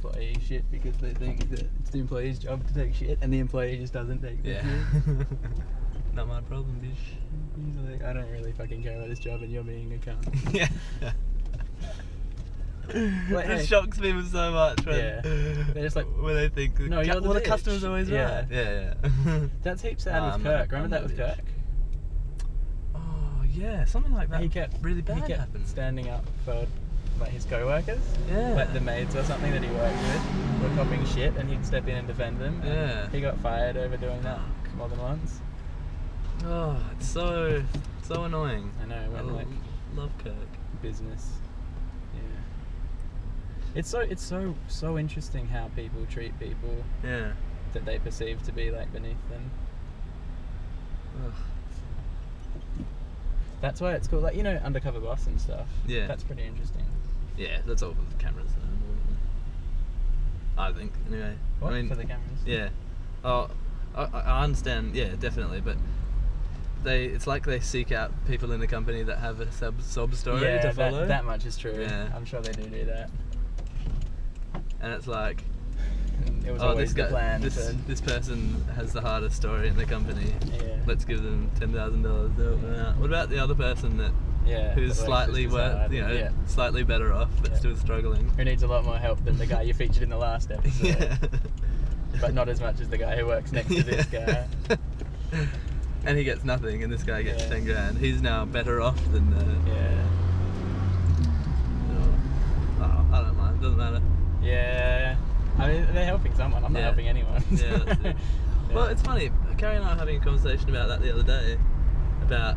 employee shit because they think that it's the employee's job to take shit and the employee just doesn't take the shit. Not my problem, bitch. He's like, I don't really fucking care about this job and you're being a cunt. Yeah. It shocks people so much when, they're just like, when they think no, you're the customer's always right. Yeah. That's heaps sad with Kirk. Remember that with Kirk? Oh yeah, something like that. He kept really bad. He kept happened. Standing up for like his co-workers. Yeah. Like the maids or something that he worked with were copying shit, and he'd step in and defend them. Yeah. He got fired over doing that more than once. Oh, it's so annoying. I know. When love Kirk. Business. It's so interesting how people treat people that they perceive to be like beneath them. Ugh. That's why it's cool, like, you know, Undercover Boss and stuff. Yeah. That's pretty interesting. Yeah, that's all for the cameras. I think, anyway. What? I mean, for the cameras? Yeah. Oh, I understand. Yeah, definitely, but it's like they seek out people in the company that have a sob story to follow. That much is true. Yeah. I'm sure they do that. And it's like, it was always the plan. This person has the hardest story in the company. Yeah. Let's give them $10,000. What about the other person who's slightly slightly better off but still struggling? Who needs a lot more help than the guy you featured in the last episode. Yeah. But not as much as the guy who works next to this guy. And he gets nothing, and this guy gets 10 grand. He's now better off than the... Yeah. Oh, I don't mind. Doesn't matter. Yeah. I mean, they're helping someone. I'm not helping anyone. Yeah, that's it. Well, it's funny. Carrie and I were having a conversation about that the other day. About,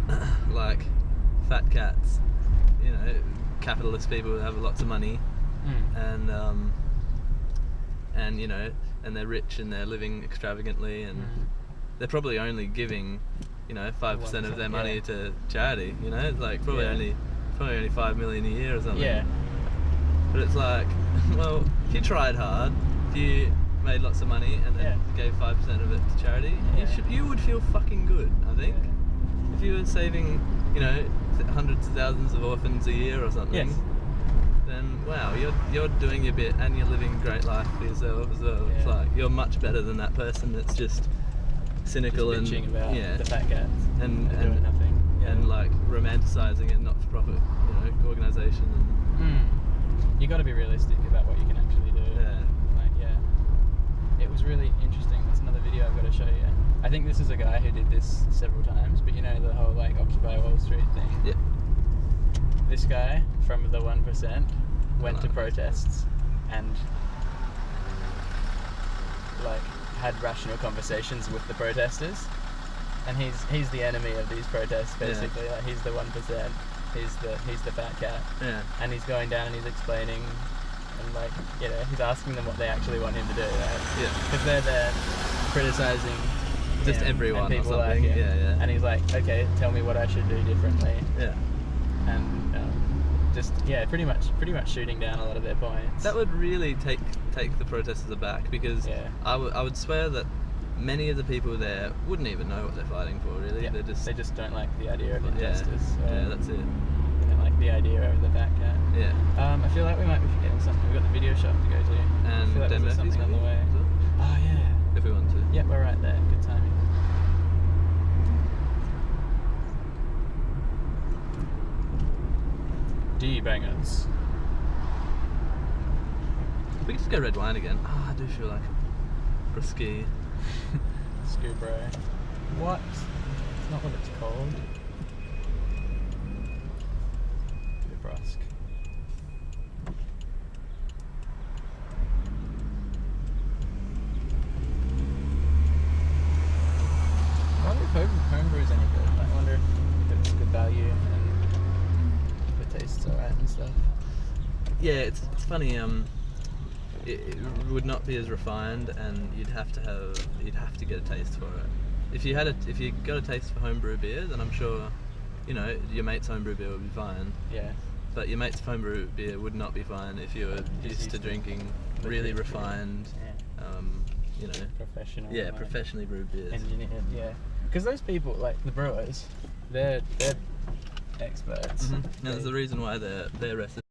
like, fat cats. You know, capitalist people who have lots of money. And you know, and they're rich and they're living extravagantly, and they're probably only giving, you know, 5% of their money to charity. You know, it's like probably only $5 million a year or something. Yeah. But it's like, well, if you tried hard, if you made lots of money and then gave 5% of it to charity, you would feel fucking good, I think. Yeah. If you were saving, you know, hundreds of thousands of orphans a year or something, then wow, you're doing your bit and you're living a great life for yourself as well. Yeah. It's like you're much better than that person that's just cynical and bitching about the fat cats and doing nothing and like romanticizing a not-for-profit, you know, organisation. You got to be realistic about what you can actually do. It was really interesting. That's another video I've got to show you. I think this is a guy who did this several times, but you know the whole like Occupy Wall Street thing. Yeah. This guy from the 1% went to protests and like had rational conversations with the protesters, and he's the enemy of these protests basically. Like he's the 1%. He's the fat cat. Yeah. And he's going down and he's explaining and like, you know, he's asking them what they actually want him to do. Right? Yeah. Because they're there criticizing just him everyone and people or something. Like him. And he's like, okay, tell me what I should do differently. Yeah. And just pretty much shooting down a lot of their points. That would really take the protesters aback, because I would swear that many of the people there wouldn't even know what they're fighting for, really. They just don't like the idea of injustice. Yeah, that's it. They don't like the idea of the fat cat. Yeah. I feel like we might be forgetting something. We've got the video shop to go to. And I feel like there's something on the way. Oh yeah. If we want to. Yeah, we're right there. Good timing. D-bangers. We could just go red wine again. I do feel like risky. Scoo bro. What? It's not what it's called. Brusque. I wonder if homebrew's any good. I wonder if it's good value and if it tastes alright and stuff. Yeah, it's funny. It would not be as refined, and you'd have to get a taste for it. If you got a taste for homebrew beer, then I'm sure, you know, your mate's homebrew beer would be fine. Yeah. But your mate's homebrew beer would not be fine if you were used to drinking really refined, you know, professional. Yeah, professionally brewed beers. Engineered, yeah. Because those people, like the brewers, they're experts. Mm-hmm. Now, there's a reason why their recipe